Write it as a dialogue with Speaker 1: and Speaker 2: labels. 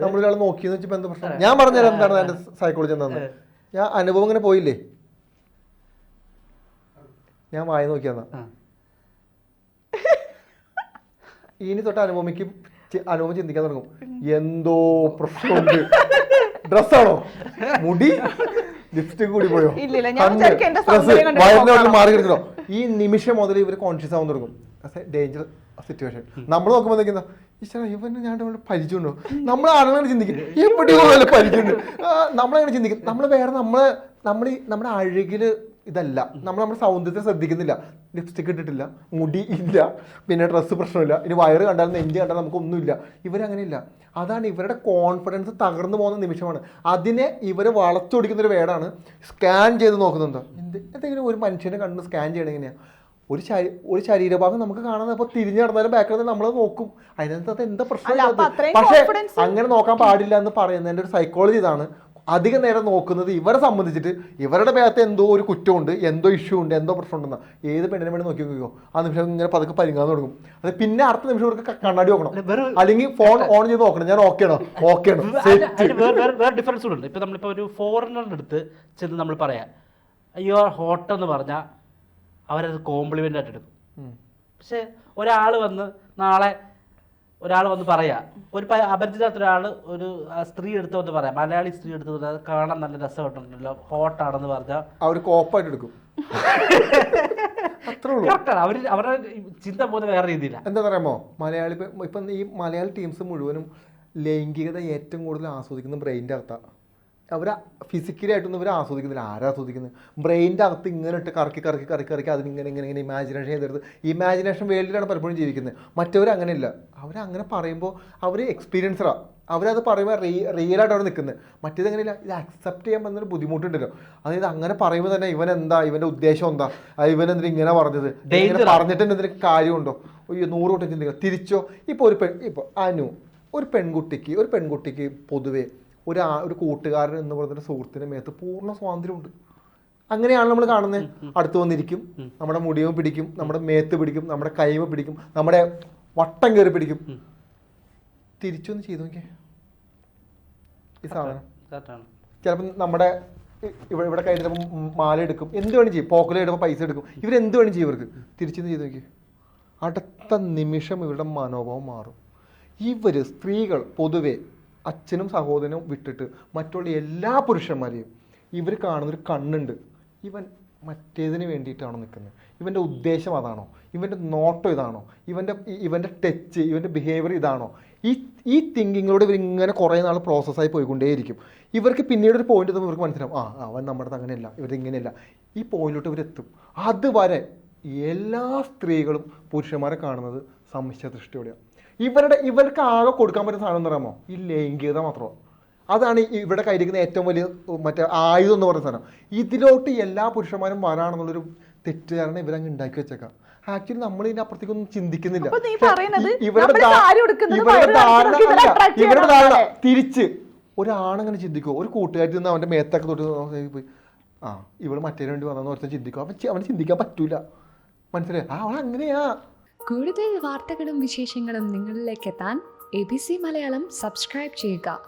Speaker 1: നമ്മളൊരാൾ നോക്കിയെന്ന് വെച്ചപ്പോ എന്താ പ്രശ്നം? ഞാൻ പറഞ്ഞുതരാം എന്താണ് എന്റെ സൈക്കോളജി എന്താന്ന്. ഞാൻ അനുഭവം ഇങ്ങനെ പോയില്ലേ, ഞാൻ വായി നോക്കിയാ ഇനി തൊട്ട് അനുഭവം ചിന്തിക്കാൻ തുടങ്ങും, എന്തോ പ്രശ്നമുണ്ട്. ഡ്രസ്സാണോ, മുടി, ലിപ്സ്റ്റിക് കൂടി പോയോ, വയറിനോട്ട് മാറി കിടക്കണോ, ഈ നിമിഷം മുതൽ ഇവർ കോൺഷ്യസ് ആവാൻ തുടങ്ങും. Danger situation. നമ്മൾ നോക്കുമ്പോഴത്തേക്കുന്ന ഇവന് ഞാൻ പരിചയമുണ്ടോ, നമ്മൾ ആളുകളാണ് ചിന്തിക്കും എവിടെയോ പരിചയമുണ്ട്, നമ്മളങ്ങനെ ചിന്തിക്കും. നമ്മൾ വേറെ നമ്മുടെ അഴകില് ഇതല്ല, നമ്മുടെ സൗന്ദര്യത്തെ ശ്രദ്ധിക്കുന്നില്ല. ലിപ്സ്റ്റിക് ഇട്ടിട്ടില്ല, മുടി ഇല്ല, പിന്നെ ഡ്രസ്സ് പ്രശ്നമില്ല, ഇനി വയറ് കണ്ടാലും നെഞ്ച് കണ്ടാലും നമുക്കൊന്നുമില്ല. ഇവരങ്ങനെയില്ല. അതാണ് ഇവരുടെ കോൺഫിഡൻസ് തകർന്നു പോകുന്ന നിമിഷമാണ്. അതിനെ ഇവർ വളച്ചൊടിക്കുന്നൊരു വേടാണ് സ്കാൻ ചെയ്ത് നോക്കുന്നുണ്ടോ. എന്തെങ്കിലും ഒരു മനുഷ്യനെ കണ്ട് സ്കാൻ ചെയ്യണം എങ്ങനെയാണ്? ഒരു ശരീരഭാഗം നമുക്ക് കാണാൻ അപ്പോൾ തിരിഞ്ഞു നടന്നാലും ബാക്കിൽ നിന്ന് നമ്മൾ നോക്കും, അതിനകത്ത് എന്താ പ്രശ്നം. പക്ഷെ അങ്ങനെ നോക്കാൻ പാടില്ല എന്ന് പറയുന്നതിൻ്റെ ഒരു സൈക്കോളജി ഇതാണ്. അധികം നേരം നോക്കുന്നത് ഇവരെ സംബന്ധിച്ചിട്ട് ഇവരുടെ ഭാഗത്ത് എന്തോ ഒരു കുറ്റമുണ്ട്, എന്തോ ഇഷ്യൂ ഉണ്ട്, എന്തോ പ്രശ്നം ഉണ്ടെന്നാ. ഏത് പെണ്ണിനെ വേണ്ടി നോക്കി നോക്കിയോ ആ നിമിഷം ഇങ്ങനെ പതുക്കെ പരിങ്ങാൻ തുടങ്ങും. അത് പിന്നെ അടുത്ത നിമിഷം ഇവർക്ക് കണ്ണാടി നോക്കണം, അല്ലെങ്കിൽ ഫോൺ ഓൺ ചെയ്ത് നോക്കണം, ഞാൻ ഓക്കെയാണോ.
Speaker 2: വേറെ ഡിഫറൻസ് ഉണ്ട്. ഇപ്പൊ നമ്മളിപ്പോ ഒരു ഫോറിനറിന്റെ അടുത്ത് ചെന്ന് നമ്മൾ പറയാ അയ്യോ ഹോട്ട് എന്ന് പറഞ്ഞാൽ അവരത് കോംപ്ലിമെന്റ് ആയിട്ട് എടുക്കും. പക്ഷെ ഒരാൾ വന്ന് പറയാ, ഒരു അപരിചിതമായിട്ട് ഒരാൾ ഒരു സ്ത്രീ എടുത്ത് വന്ന് പറയാം, മലയാളി സ്ത്രീ എടുത്ത് അത് കാണാൻ നല്ല രസമായിട്ടുണ്ടല്ലോ, ഹോട്ടാണെന്ന് പറഞ്ഞാൽ
Speaker 1: അവർ കോപ്പായിട്ട് എടുക്കും.
Speaker 2: അവരുടെ ചിന്ത പോകുന്നത് വേറെ രീതിയിലാണ്.
Speaker 1: എന്താ പറയുമോ, മലയാളി ഇപ്പം ഈ മലയാളി ടീംസ് മുഴുവനും ലൈംഗികത ഏറ്റവും കൂടുതൽ ആസ്വദിക്കുന്നത് ബ്രെയിൻ്റെ അകത്താണ്. അവർ ഫിസിക്കലി ആയിട്ടൊന്നും ഇവർ ആസ്വദിക്കുന്നില്ല. ആരാസ്വദിക്കുന്നത്? ബ്രെയിൻ്റെ അകത്ത് ഇങ്ങനെ ഇട്ട് കറക്കി അതിനിങ്ങനെ ഇമാജിനേഷൻ ചെയ്തെടുത്ത് ഇമാജിനേഷൻ വേൾഡിലാണ് പലപ്പോഴും ജീവിക്കുന്നത്. മറ്റവർ അങ്ങനെയല്ല. അവരങ്ങനെ പറയുമ്പോൾ അവർ എക്സ്പീരിയൻസറാണ്. അവരത് പറയുമ്പോൾ റിയലായിട്ട് അവിടെ നിൽക്കുന്നത്. മറ്റേത് അങ്ങനെയില്ല. ഇത് അക്സെപ്റ്റ് ചെയ്യാൻ പറ്റുന്നൊരു ബുദ്ധിമുട്ടുണ്ടല്ലോ. അതായത് അങ്ങനെ പറയുമ്പോൾ തന്നെ ഇവൻ്റെ ഉദ്ദേശം എന്താ, ഇവനെന്തിനും ഇങ്ങനെ പറഞ്ഞത്, ഇങ്ങനെ പറഞ്ഞിട്ട് എന്തെങ്കിലും കാര്യമുണ്ടോ, 100 വട്ടം ചിന്തിക്കുക. തിരിച്ചോ, ഇപ്പോൾ ഒരു പെൺകുട്ടിക്ക് പൊതുവേ ഒരു കൂട്ടുകാരൻ എന്ന് പറയുന്ന സുഹൃത്തിൻ്റെ മേത്ത് പൂർണ്ണ സ്വാതന്ത്ര്യമുണ്ട്. അങ്ങനെയാണ് നമ്മൾ കാണുന്നത്. അടുത്ത് വന്നിരിക്കും, നമ്മുടെ മുടിയും പിടിക്കും, നമ്മുടെ മേത്ത് പിടിക്കും, നമ്മുടെ കൈമ പിടിക്കും, നമ്മുടെ വട്ടം കയറി പിടിക്കും. തിരിച്ചൊന്ന് ചെയ്തു നോക്കിയേ ഈ സാധനം. ചിലപ്പോൾ നമ്മുടെ ഇവിടെ കയ്യിൽ ചിലപ്പോൾ മാല എടുക്കും, എന്ത് വേണം ചെയ്യും, പോക്കറ്റിൽ ഇടുമ്പോൾ പൈസ എടുക്കും, ഇവരെന്ത് വേണം ചെയ്യും. ഇവർക്ക് തിരിച്ചൊന്ന് ചെയ്ത് നോക്കിയേ, അടുത്ത നിമിഷം ഇവരുടെ മനോഭാവം മാറും. സ്ത്രീകൾ പൊതുവെ അച്ഛനും സഹോദരനും വിട്ടിട്ട് മറ്റുള്ള എല്ലാ പുരുഷന്മാരെയും ഇവർ കാണുന്നൊരു കണ്ണുണ്ട്. ഇവൻ മറ്റേതിന് വേണ്ടിയിട്ടാണോ നിൽക്കുന്നത്, ഇവൻ്റെ ഉദ്ദേശം അതാണോ, ഇവൻ്റെ നോട്ടം ഇതാണോ, ഇവൻ്റെ ടച്ച്, ഇവൻ്റെ ബിഹേവിയർ ഇതാണോ, ഈ തിങ്കിങ്ങിലൂടെ ഇവരിങ്ങനെ കുറേ നാൾ പ്രോസസ്സായി പോയിക്കൊണ്ടേയിരിക്കും. ഇവർക്ക് പിന്നീട് ഒരു പോയിന്റ് എത്തുമ്പോൾ ഇവർക്ക് മനസ്സിലാവും, അവൻ നമ്മുടെ അങ്ങനെയല്ല, ഇവരിങ്ങനെയല്ല. ഈ പോയിന്റിലോട്ട് ഇവരെത്തും. അതുവരെ എല്ലാ സ്ത്രീകളും പുരുഷന്മാരെ കാണുന്നത് സംശയ ദൃഷ്ടിയോടെയാണ്. ഇവർക്ക് ആകെ കൊടുക്കാൻ പറ്റുന്ന സാധനം എന്ന് പറയുമ്പോൾ ഈ ലൈംഗികത മാത്രമാണ്. അതാണ് ഇവിടെ കയ്യിരിക്കുന്ന ഏറ്റവും വലിയ ആയുധം എന്ന് പറയുന്ന സാധനം. ഇതിലോട്ട് എല്ലാ പുരുഷന്മാരും വരാണെന്നുള്ളൊരു തെറ്റുകാരണം ഇവരങ്ങ് ഉണ്ടാക്കി വെച്ചേക്കാം. ആക്ച്വലി നമ്മൾ ഇതിന്റെ അപ്പുറത്തേക്കൊന്നും ചിന്തിക്കുന്നില്ല. ഇവരുടെ ധാരണ തിരിച്ച് ഒരാണങ്ങനെ ചിന്തിക്കുമോ, ഒരു കൂട്ടുകാരിൽ നിന്ന് അവൻ്റെ മേത്തൊക്കെ തൊട്ട് പോയി ഇവള് മറ്റേതിന് വേണ്ടി വന്നെന്ന് ഓർത്ത് ചിന്തിക്കും. അവന് ചിന്തിക്കാൻ പറ്റൂല. മനസ്സിലായി? അവൾ അങ്ങനെയാ.
Speaker 3: കൂടുതൽ വാർത്തകളും വിശേഷങ്ങളും നിങ്ങളിലേക്ക് എത്താൻ ABC മലയാളം സബ്സ്ക്രൈബ് ചെയ്യുക.